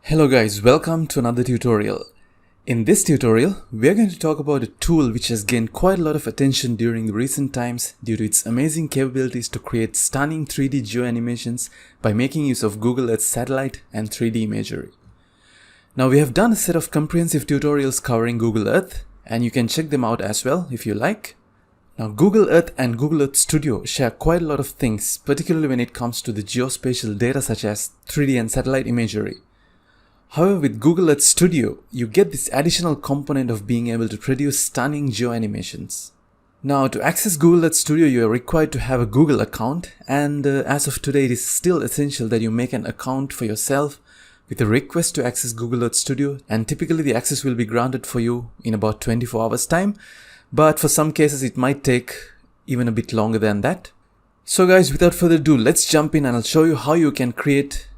Hello guys, welcome to another tutorial. In this tutorial, we are going to talk about a tool which has gained quite a lot of attention during the recent times due to its amazing capabilities to create stunning 3D geoanimations by making use of Google Earth satellite and 3D imagery. Now we have done a set of comprehensive tutorials covering Google Earth, and you can check them out as well if you like. Now Google Earth and Google Earth Studio share quite a lot of things, particularly when it comes to the geospatial data such as 3D and satellite imagery. However, with Google Earth Studio, you get this additional component of being able to produce stunning geoanimations. Now, to access Google Earth Studio, you are required to have a Google account, and as of today, it is still essential that you make an account for yourself with a request to access Google Earth Studio, and typically the access will be granted for you in about 24 hours time, but for some cases it might take even a bit longer than that. So guys, without further ado, let's jump in and I'll show you how you can create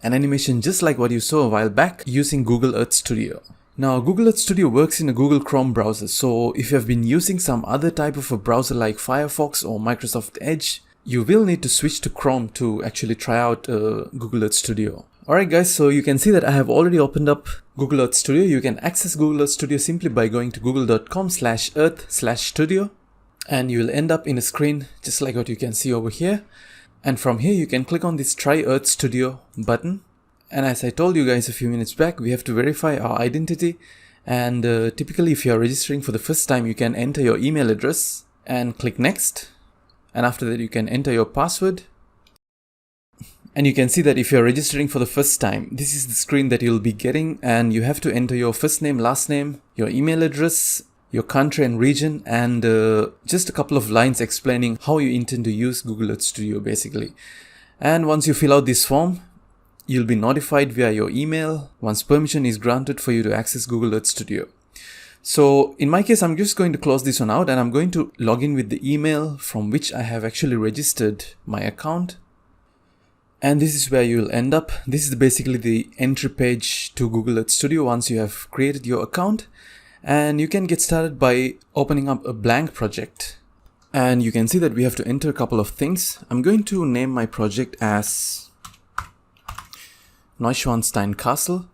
an animation just like what you saw a while back using Google Earth Studio. Now Google Earth Studio works in a Google Chrome browser, so if you have been using some other type of a browser like Firefox or Microsoft Edge, you will need to switch to Chrome to actually try out Google Earth Studio. Alright guys, so you can see that I have already opened up Google Earth Studio. You can access Google Earth Studio simply by going to google.com/earth/studio, and you will end up in a screen just like what you can see over here. And from here you can click on this Try Earth Studio button, and as I told you guys a few minutes back, we have to verify our identity, and typically if you are registering for the first time, you can enter your email address and click next, and after that you can enter your password. And you can see that if you are registering for the first time, this is the screen that you'll be getting, and you have to enter your first name, last name, your email address, your country and region, and just a couple of lines explaining how you intend to use Google Earth Studio basically. And once you fill out this form, you'll be notified via your email once permission is granted for you to access Google Earth Studio. So in my case, I'm just going to close this one out, and I'm going to log in with the email from which I have actually registered my account. And this is where you'll end up. This is basically the entry page to Google Earth Studio once you have created your account. And you can get started by opening up a blank project. And you can see that we have to enter a couple of things. I'm going to name my project as Neuschwanstein Castle.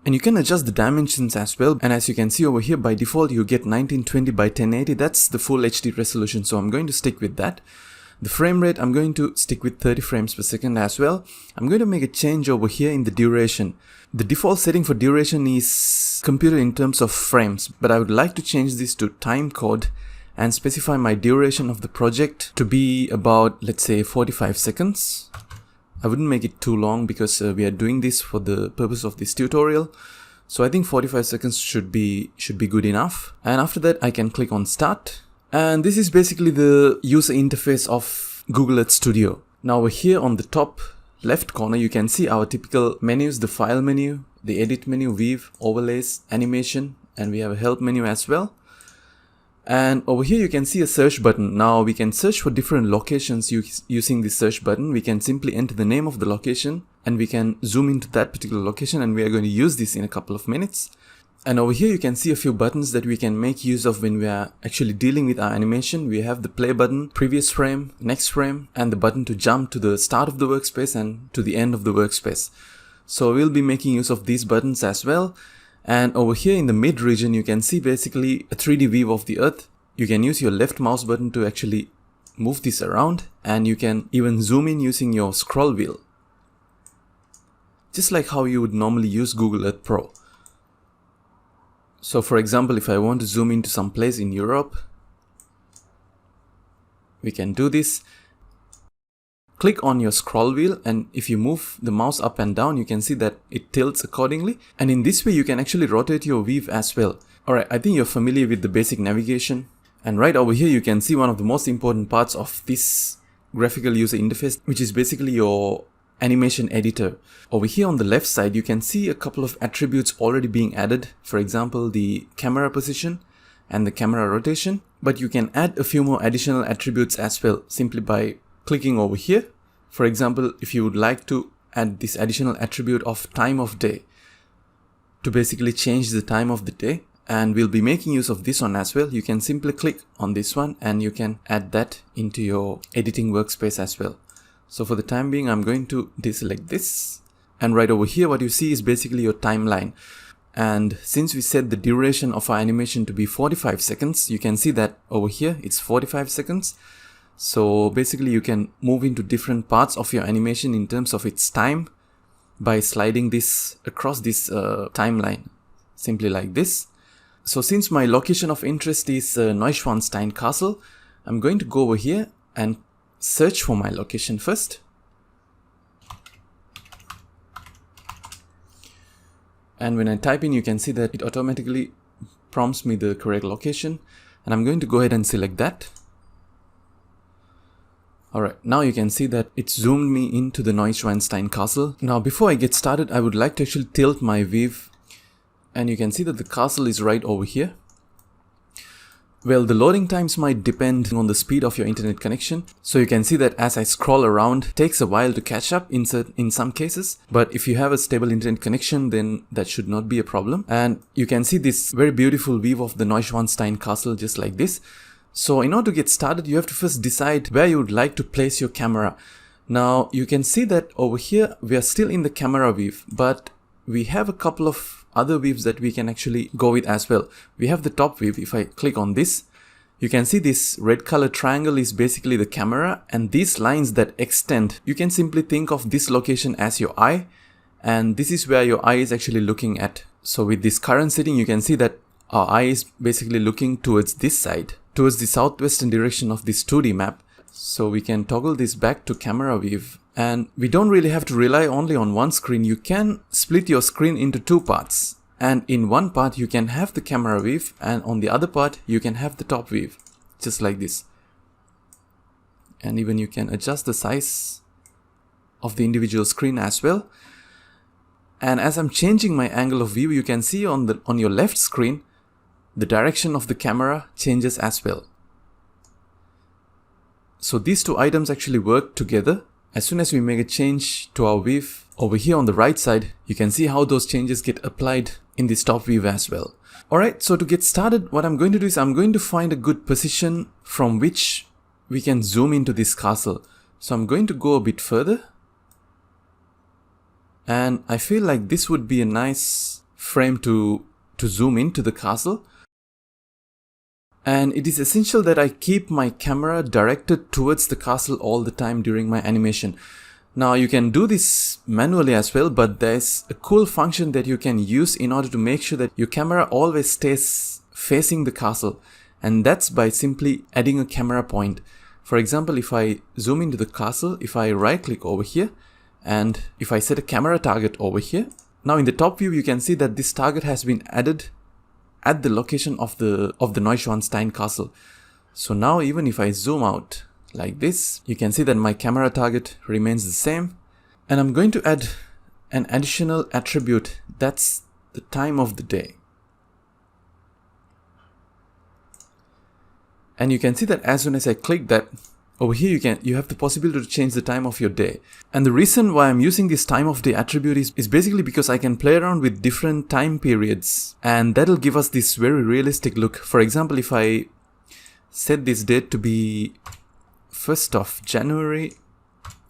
And you can adjust the dimensions as well. And as you can see over here, by default, you get 1920 by 1080. That's the full HD resolution. So I'm going to stick with that. The frame rate, I'm going to stick with 30 frames per second as well. I'm going to make a change over here in the duration. The default setting for duration is computed in terms of frames, but I would like to change this to time code and specify my duration of the project to be about, let's say, 45 seconds. I wouldn't make it too long because we are doing this for the purpose of this tutorial. So I think 45 seconds should be good enough. And after that, I can click on Start. And this is basically the user interface of Google Earth Studio. Now over here on the top left corner, you can see our typical menus, the file menu, the edit menu, weave, overlays, animation, and we have a help menu as well. And over here you can see a search button. Now we can search for different locations using the search button. We can simply enter the name of the location and we can zoom into that particular location, and we are going to use this in a couple of minutes. And over here you can see a few buttons that we can make use of when we are actually dealing with our animation. We have the play button, previous frame, next frame, and the button to jump to the start of the workspace and to the end of the workspace. So we'll be making use of these buttons as well. And over here in the mid region, you can see basically a 3D view of the Earth. You can use your left mouse button to actually move this around, and you can even zoom in using your scroll wheel, just like how you would normally use Google Earth Pro. So for example, if I want to zoom into some place in Europe, we can do this. click on your scroll wheel, and if you move the mouse up and down, you can see that it tilts accordingly. And in this way, you can actually rotate your weave as well. Alright, I think you're familiar with the basic navigation. And right over here, you can see one of the most important parts of this graphical user interface, which is basically your animation editor. Over here on the left side, you can see a couple of attributes already being added. For example, the camera position and the camera rotation. But you can add a few more additional attributes as well, simply by clicking over here. For example, if you would like to add this additional attribute of time of day to basically change the time of the day, and we'll be making use of this one as well, you can simply click on this one and you can add that into your editing workspace as well. So for the time being, I'm going to deselect this, and right over here what you see is basically your timeline. And since we set the duration of our animation to be 45 seconds, you can see that over here it's 45 seconds. So basically you can move into different parts of your animation in terms of its time by sliding this across this timeline, simply like this. So since my location of interest is Neuschwanstein Castle, I'm going to go over here and search for my location first. And when I type in, you can see that it automatically prompts me the correct location. And I'm going to go ahead and select that. Alright, now you can see that it zoomed me into the Neuschwanstein Castle. Now before I get started, I would like to actually tilt my weave. And you can see that the castle is right over here. Well, the loading times might depend on the speed of your internet connection. So you can see that as I scroll around, it takes a while to catch up in some cases. But if you have a stable internet connection, then that should not be a problem. And you can see this very beautiful view of the Neuschwanstein Castle just like this. So in order to get started, you have to first decide where you would like to place your camera. Now you can see that over here, we are still in the camera weave, but we have a couple of other weaves that we can actually go with as well. We have the top weave. If I click on this, you can see this red color triangle is basically the camera, and these lines that extend, you can simply think of this location as your eye, and this is where your eye is actually looking at. So with this current setting, you can see that our eye is basically looking towards this side, towards the southwestern direction of this 2D map. So we can toggle this back to camera weave. And we don't really have to rely only on one screen. You can split your screen into two parts. And in one part, you can have the camera weave, and on the other part, you can have the top weave. Just like this. And even you can adjust the size of the individual screen as well. And as I'm changing my angle of view, you can see on your left screen, the direction of the camera changes as well. So these two items actually work together. As soon as we make a change to our weave, over here on the right side, you can see how those changes get applied in this top weave as well. Alright, so to get started, what I'm going to do is I'm going to find a good position from which we can zoom into this castle. So I'm going to go a bit further. And I feel like this would be a nice frame to zoom into the castle. And it is essential that I keep my camera directed towards the castle all the time during my animation. Now you can do this manually as well, but there's a cool function that you can use in order to make sure that your camera always stays facing the castle. And that's by simply adding a camera point. For example, if I zoom into the castle, if I right click over here, and if I set a camera target over here, now in the top view you can see that this target has been added at the location of the Neuschwanstein Castle. So now even if I zoom out like this, you can see that my camera target remains the same. And I'm going to add an additional attribute, that's the time of the day. And you can see that as soon as I click that, over here you have the possibility to change the time of your day. And the reason why I'm using this time of day attribute is basically because I can play around with different time periods, and that'll give us this very realistic look. For example, if I set this date to be 1st of January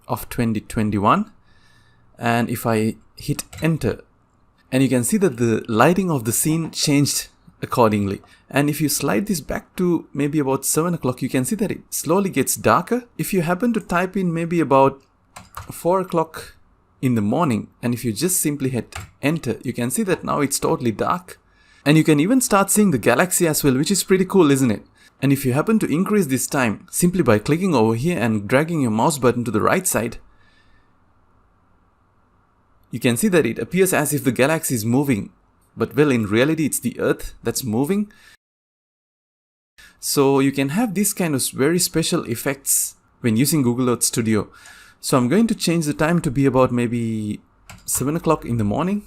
of 2021, and if I hit enter, and you can see that the lighting of the scene changed accordingly. And if you slide this back to maybe about 7 o'clock, you can see that it slowly gets darker. If you happen to type in maybe about 4 o'clock in the morning, and if you just simply hit enter, you can see that now it's totally dark. And you can even start seeing the galaxy as well, which is pretty cool, isn't it? And if you happen to increase this time simply by clicking over here and dragging your mouse button to the right side, you can see that it appears as if the galaxy is moving, but well, in reality it's the Earth that's moving. So you can have these kind of very special effects when using Google Earth Studio. So I'm going to change the time to be about maybe 7 o'clock in the morning.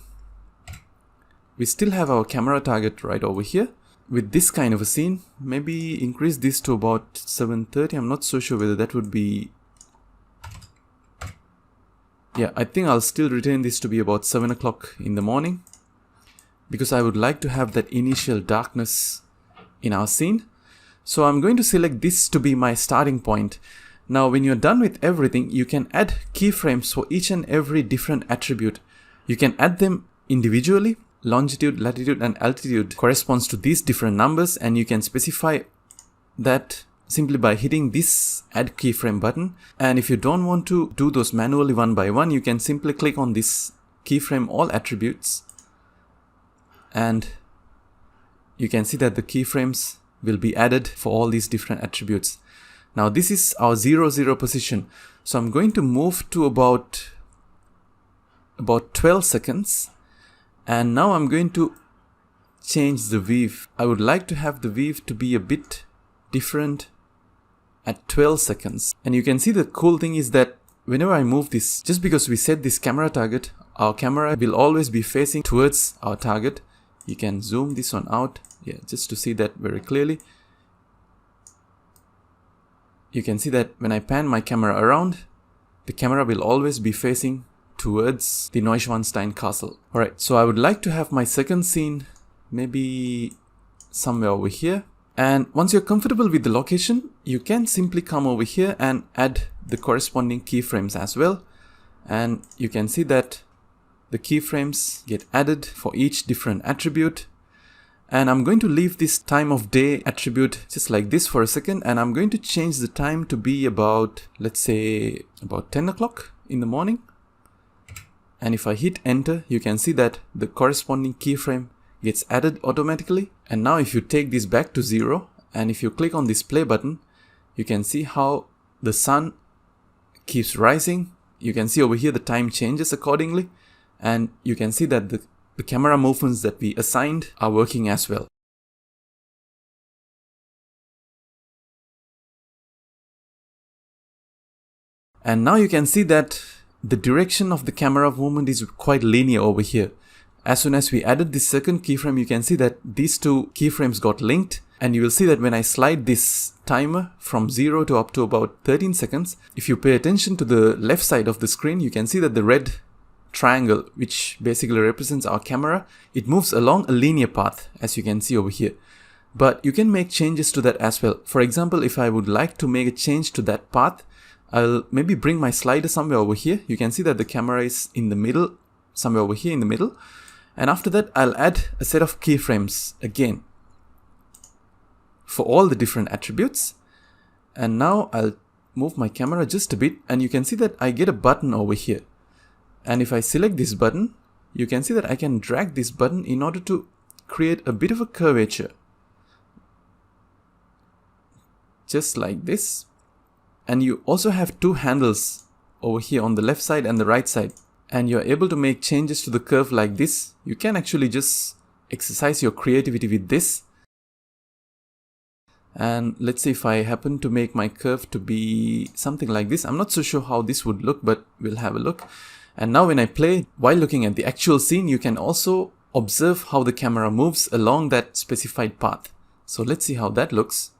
We still have our camera target right over here. With this kind of a scene, maybe increase this to about 7:30. I'm not so sure whether that would be... Yeah, I think I'll still retain this to be about 7 o'clock in the morning, because I would like to have that initial darkness in our scene. So I'm going to select this to be my starting point. Now when you're done with everything, you can add keyframes for each and every different attribute. You can add them individually. Longitude, latitude and altitude corresponds to these different numbers, and you can specify that simply by hitting this add keyframe button. And if you don't want to do those manually one by one, you can simply click on this keyframe all attributes, and you can see that the keyframes will be added for all these different attributes. Now this is our 0, position. So I'm going to move to about 12 seconds. And now I'm going to change the weave. I would like to have the weave to be a bit different at 12 seconds. And you can see the cool thing is that whenever I move this, just because we set this camera target, our camera will always be facing towards our target. You can zoom this one out, yeah, just to see that very clearly. You can see that when I pan my camera around, the camera will always be facing towards the Neuschwanstein Castle. Alright, so I would like to have my second scene maybe somewhere over here. And once you're comfortable with the location, you can simply come over here and add the corresponding keyframes as well. And you can see that the keyframes get added for each different attribute. And I'm going to leave this time of day attribute just like this for a second, and I'm going to change the time to be about, let's say, about 10 o'clock in the morning. And if I hit enter, you can see that the corresponding keyframe gets added automatically. And now if you take this back to 0, and if you click on this play button, you can see how the sun keeps rising. You can see over here the time changes accordingly, and you can see that the camera movements that we assigned are working as well. And now you can see that the direction of the camera movement is quite linear over here. As soon as we added this second keyframe, you can see that these two keyframes got linked, and you will see that when I slide this timer from 0 to up to about 13 seconds, if you pay attention to the left side of the screen, you can see that the red triangle, which basically represents our camera, it moves along a linear path, as you can see over here. But you can make changes to that as well. For example, if I would like to make a change to that path, I'll maybe bring my slider somewhere over here. You can see that the camera is in the middle, somewhere over here in the middle. And after that, I'll add a set of keyframes again for all the different attributes. And now I'll move my camera just a bit, and you can see that I get a button over here. And if I select this button, you can see that I can drag this button in order to create a bit of a curvature. Just like this. And you also have two handles over here on the left side and the right side. And you're able to make changes to the curve like this. You can actually just exercise your creativity with this. And let's say if I happen to make my curve to be something like this. I'm not so sure how this would look, but we'll have a look. And now when I play, while looking at the actual scene, you can also observe how the camera moves along that specified path. So let's see how that looks.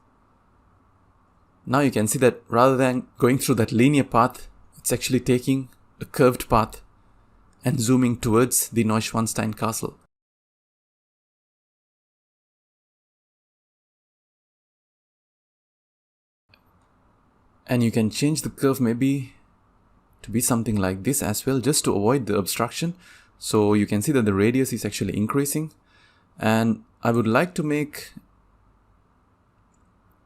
Now you can see that rather than going through that linear path, it's actually taking a curved path and zooming towards the Neuschwanstein Castle. And you can change the curve maybe to be something like this as well, just to avoid the obstruction. So you can see that the radius is actually increasing. And I would like to make,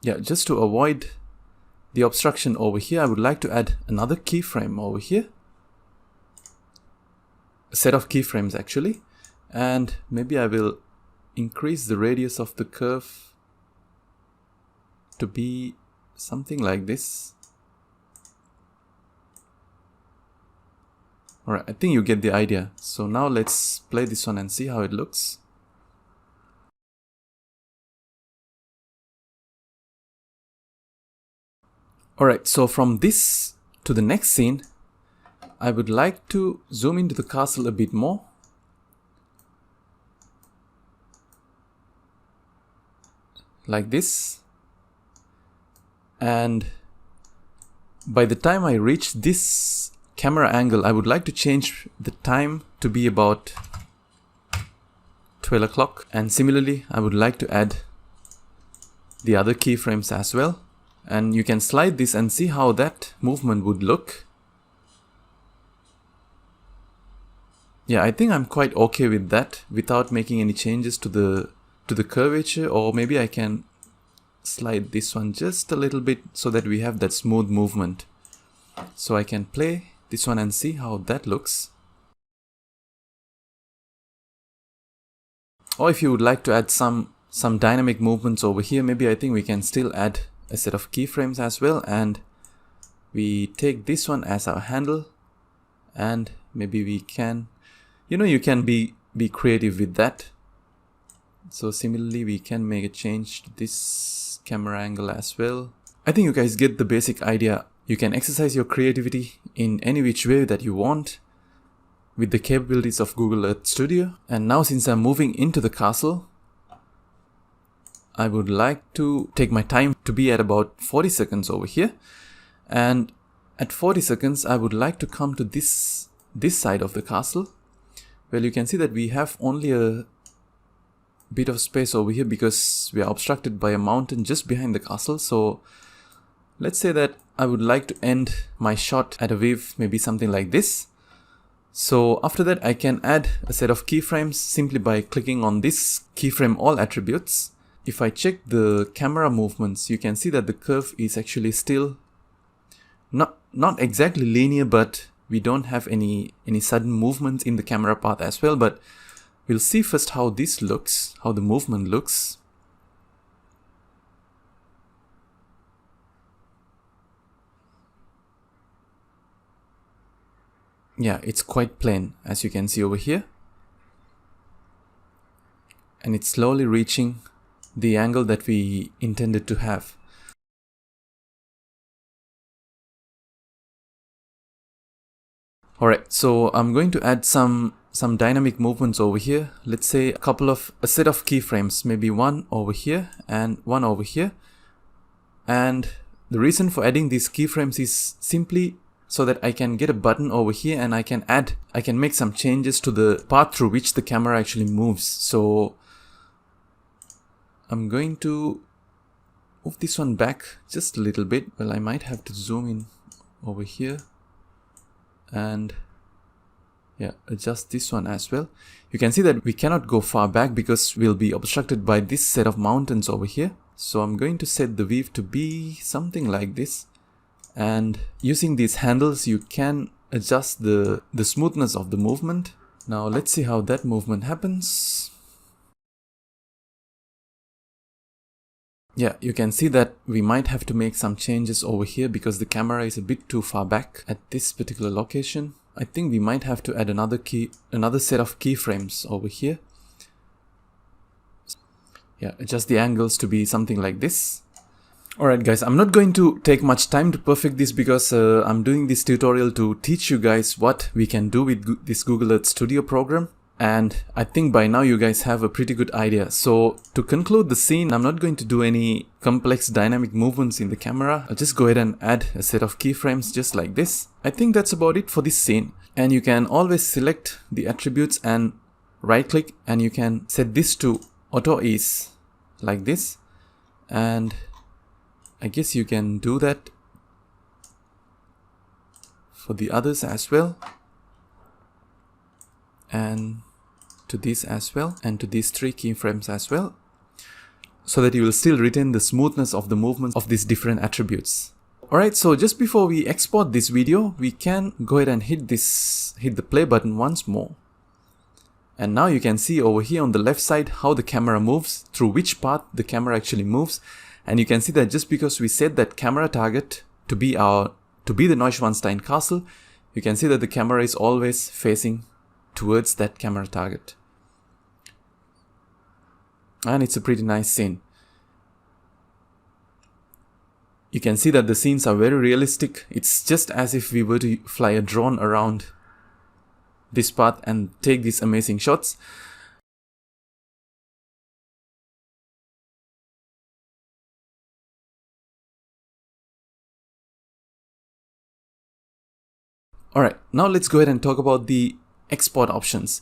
just to avoid the obstruction over here, I would like to add another keyframe over here. A set of keyframes actually. And maybe I will increase the radius of the curve to be something like this. Alright, I think you get the idea. So now let's play this one and see how it looks. Alright, so from this to the next scene, I would like to zoom into the castle a bit more. Like this. And by the time I reach this camera angle, I would like to change the time to be about 12 o'clock. And similarly, I would like to add the other keyframes as well. And you can slide this and see how that movement would look. Yeah, I think I'm quite okay with that without making any changes to the curvature, or maybe I can slide this one just a little bit so that we have that smooth movement. So I can play this one and see how that looks. Or if you would like to add some dynamic movements over here, maybe I think we can still add a set of keyframes as well, and we take this one as our handle, and maybe we can, you can be creative with that. So similarly, we can make a change to this camera angle as well. I think you guys get the basic idea. You can exercise your creativity in any which way that you want with the capabilities of Google Earth Studio. And now, since I'm moving into the castle, I would like to take my time to be at about 40 seconds over here. And at 40 seconds, I would like to come to this side of the castle. Well, you can see that we have only a bit of space over here because we are obstructed by a mountain just behind the castle. So let's say that I would like to end my shot at a wave, maybe something like this. So after that, I can add a set of keyframes simply by clicking on this keyframe all attributes. If I check the camera movements, you can see that the curve is actually still not exactly linear, but we don't have any sudden movements in the camera path as well. But we'll see first how this looks, how the movement looks. Yeah, it's quite plain, as you can see over here. And it's slowly reaching the angle that we intended to have. Alright, so I'm going to add some dynamic movements over here. Let's say a set of keyframes, maybe one over here and one over here. And the reason for adding these keyframes is simply so that I can get a button over here and I can make some changes to the path through which the camera actually moves. So I'm going to move this one back just a little bit. Well, I might have to zoom in over here and yeah, adjust this one as well. You can see that we cannot go far back because we'll be obstructed by this set of mountains over here. So I'm going to set the weave to be something like this. And using these handles, you can adjust the smoothness of the movement. Now let's see how that movement happens. Yeah, you can see that we might have to make some changes over here because the camera is a bit too far back at this particular location. I think we might have to add another set of keyframes over here. Yeah, adjust the angles to be something like this. Alright guys, I'm not going to take much time to perfect this because I'm doing this tutorial to teach you guys what we can do with this Google Earth Studio program. And I think by now you guys have a pretty good idea. So to conclude the scene, I'm not going to do any complex dynamic movements in the camera. I'll just go ahead and add a set of keyframes just like this. I think that's about it for this scene. And you can always select the attributes and right click and you can set this to auto ease like this. And I guess you can do that for the others as well. And to this as well, and to these three keyframes as well, so that you will still retain the smoothness of the movements of these different attributes. Alright, so just before we export this video, we can go ahead and hit the play button once more. And now you can see over here on the left side how the camera moves, through which path the camera actually moves. And you can see that just because we set that camera target to be the Neuschwanstein castle, you can see that the camera is always facing towards that camera target. And it's a pretty nice scene. You can see that the scenes are very realistic. It's just as if we were to fly a drone around this path and take these amazing shots. Alright, now let's go ahead and talk about the export options.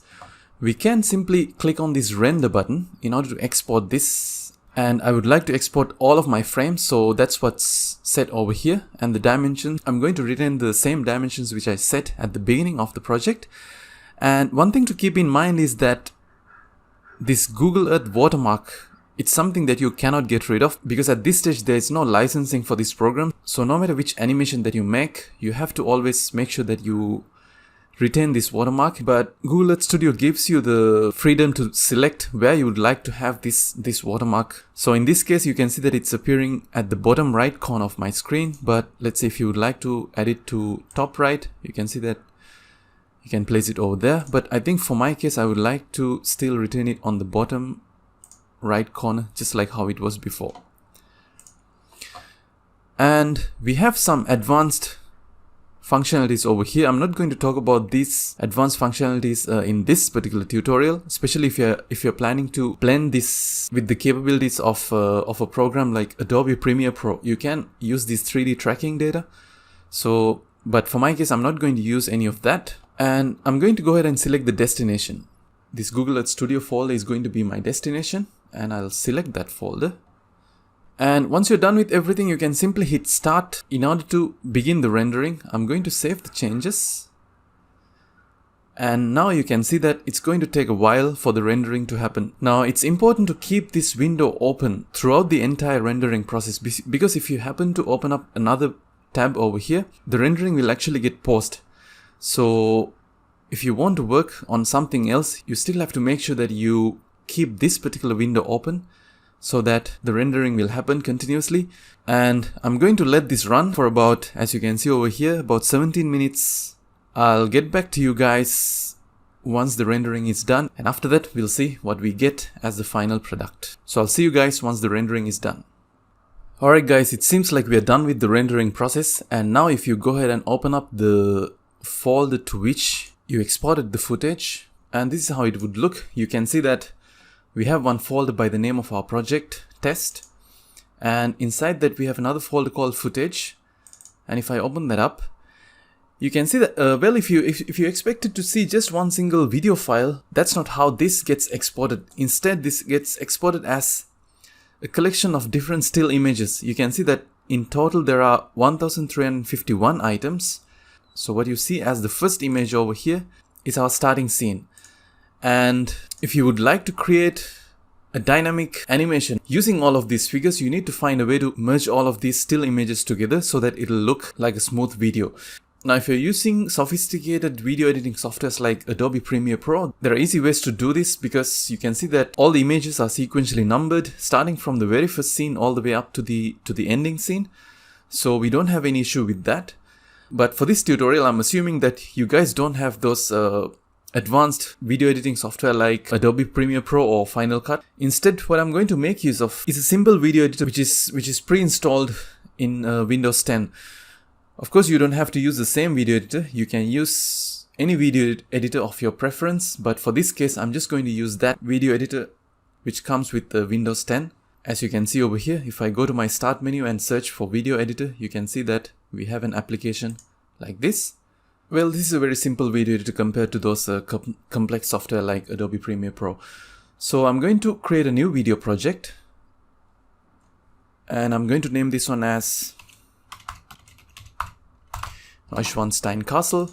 We can simply click on this render button in order to export this, and I would like to export all of my frames, so that's what's set over here. And the dimensions, I'm going to retain the same dimensions which I set at the beginning of the project. And one thing to keep in mind is that this Google Earth watermark, it's something that you cannot get rid of, because at this stage there is no licensing for this program. So no matter which animation that you make, you have to always make sure that you retain this watermark. But Google Earth Studio gives you the freedom to select where you would like to have this watermark. So in this case, you can see that it's appearing at the bottom right corner of my screen. But let's say if you would like to add it to top right, you can see that you can place it over there. But I think for my case, I would like to still retain it on the bottom right corner, just like how it was before. And we have some advanced functionalities over here. I'm not going to talk about these advanced functionalities in this particular tutorial, especially if you're planning to blend this with the capabilities of a program like Adobe Premiere Pro. You can use this 3D tracking data. So, but for my case, I'm not going to use any of that. And I'm going to go ahead and select the destination. This Google Earth Studio folder is going to be my destination, and I'll select that folder. And once you're done with everything, you can simply hit start in order to begin the rendering. I'm going to save the changes. And now you can see that it's going to take a while for the rendering to happen. Now it's important to keep this window open throughout the entire rendering process, because if you happen to open up another tab over here, the rendering will actually get paused. So if you want to work on something else, you still have to make sure that you keep this particular window open so that the rendering will happen continuously. And I'm going to let this run for about, as you can see over here, about 17 minutes. I'll get back to you guys once the rendering is done, and after that we'll see what we get as the final product. So I'll see you guys once the rendering is done. Alright guys, it seems like we are done with the rendering process, and now if you go ahead and open up the folder to which you exported the footage, and this is how it would look. You can see that we have one folder by the name of our project, test, and inside that we have another folder called footage. And if I open that up, you can see that, well, if you expected to see just one single video file, that's not how this gets exported. Instead, this gets exported as a collection of different still images. You can see that in total there are 1351 items. So what you see as the first image over here is our starting scene. And if you would like to create a dynamic animation using all of these figures, you need to find a way to merge all of these still images together so that it'll look like a smooth video. Now, if you're using sophisticated video editing softwares like Adobe Premiere Pro, there are easy ways to do this, because you can see that all the images are sequentially numbered, starting from the very first scene all the way up to the ending scene. So we don't have any issue with that. But for this tutorial, I'm assuming that you guys don't have those advanced video editing software like Adobe Premiere Pro or Final Cut. Instead, what I'm going to make use of is a simple video editor which is pre-installed in Windows 10. Of course, you don't have to use the same video editor. You can use any video editor of your preference, but for this case, I'm just going to use that video editor which comes with the Windows 10. As you can see over here, if I go to my start menu and search for video editor, you can see that we have an application like this. Well, this is a very simple video editor compared to those complex software like Adobe Premiere Pro. So I'm going to create a new video project, and I'm going to name this one as Neuschwanstein Castle.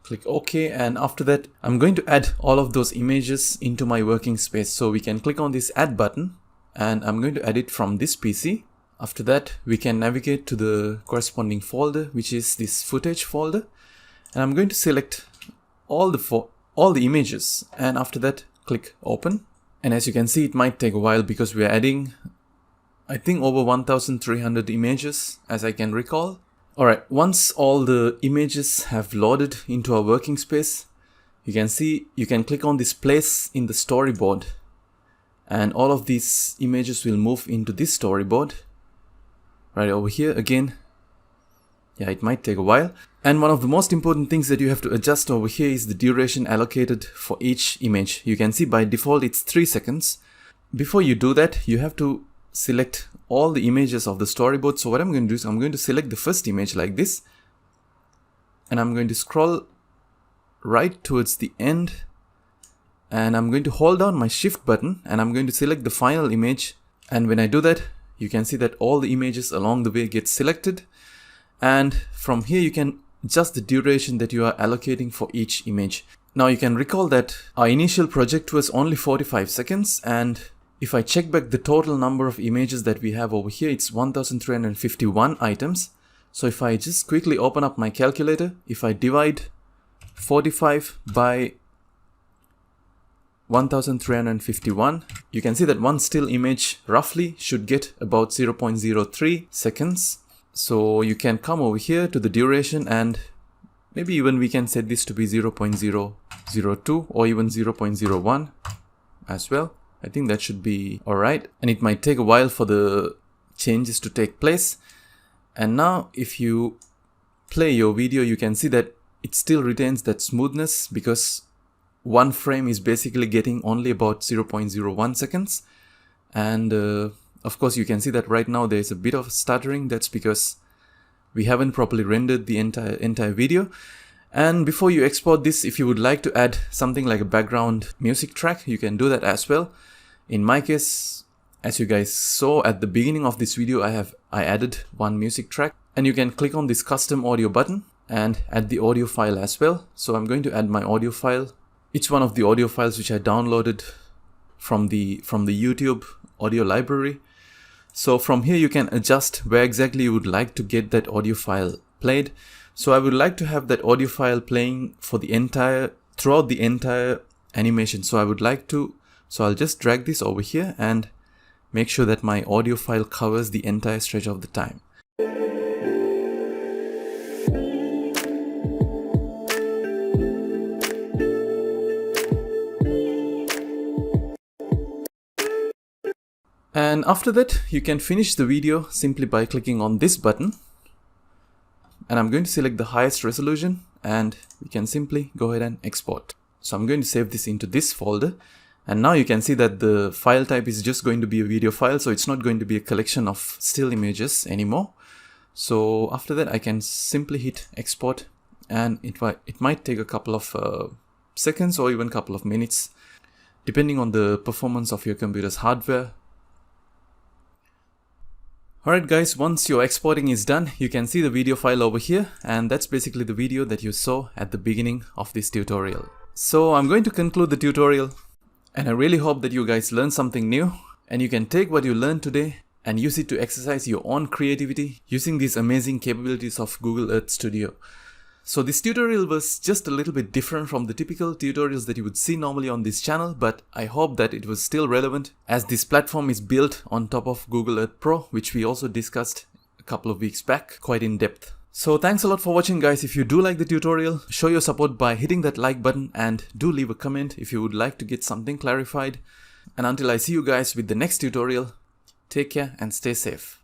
Click OK, and after that I'm going to add all of those images into my working space. So we can click on this add button, and I'm going to add it from this PC. After that we can navigate to the corresponding folder, which is this footage folder, and I'm going to select all the images, and after that click open. And as you can see, it might take a while because we are adding I think over 1300 images as I can recall. Alright, once all the images have loaded into our working space, you can see you can click on this place in the storyboard and all of these images will move into this storyboard right over here again. Yeah, it might take a while. And one of the most important things that you have to adjust over here is the duration allocated for each image. You can see by default it's 3 seconds. Before you do that, you have to select all the images of the storyboard. So what I'm going to do is I'm going to select the first image like this, and I'm going to scroll right towards the end, and I'm going to hold down my shift button and I'm going to select the final image. And when I do that, you can see that all the images along the way get selected. And from here you can adjust the duration that you are allocating for each image. Now you can recall that our initial project was only 45 seconds, and if I check back the total number of images that we have over here, it's 1351 items. So if I just quickly open up my calculator, if I divide 45 by 1351, you can see that one still image roughly should get about 0.03 seconds. So you can come over here to the duration, and maybe even we can set this to be 0.002 or even 0.01 as well. I think that should be alright, and it might take a while for the changes to take place. And now if you play your video, you can see that it still retains that smoothness because one frame is basically getting only about 0.01 seconds. And of course you can see that right now there's a bit of stuttering. That's because we haven't properly rendered the entire video. And before you export this, if you would like to add something like a background music track, you can do that as well. In my case, as you guys saw at the beginning of this video, I added one music track, and you can click on this custom audio button and add the audio file as well. So I'm going to add my audio file. It's one of the audio files which I downloaded from the YouTube audio library. So from here you can adjust where exactly you would like to get that audio file played. So I would like to have that audio file playing for throughout the entire animation. So I'll just drag this over here and make sure that my audio file covers the entire stretch of the time. And after that, you can finish the video simply by clicking on this button. And I'm going to select the highest resolution, and we can simply go ahead and export. So I'm going to save this into this folder. And now you can see that the file type is just going to be a video file. So it's not going to be a collection of still images anymore. So after that, I can simply hit export, and it might take a couple of seconds or even a couple of minutes, depending on the performance of your computer's hardware. Alright guys, once your exporting is done, you can see the video file over here, and that's basically the video that you saw at the beginning of this tutorial. So I'm going to conclude the tutorial, and I really hope that you guys learned something new, and you can take what you learned today and use it to exercise your own creativity using these amazing capabilities of Google Earth Studio. So this tutorial was just a little bit different from the typical tutorials that you would see normally on this channel, but I hope that it was still relevant, as this platform is built on top of Google Earth Pro, which we also discussed a couple of weeks back quite in depth. So thanks a lot for watching guys. If you do like the tutorial, show your support by hitting that like button, and do leave a comment if you would like to get something clarified. And until I see you guys with the next tutorial, take care and stay safe.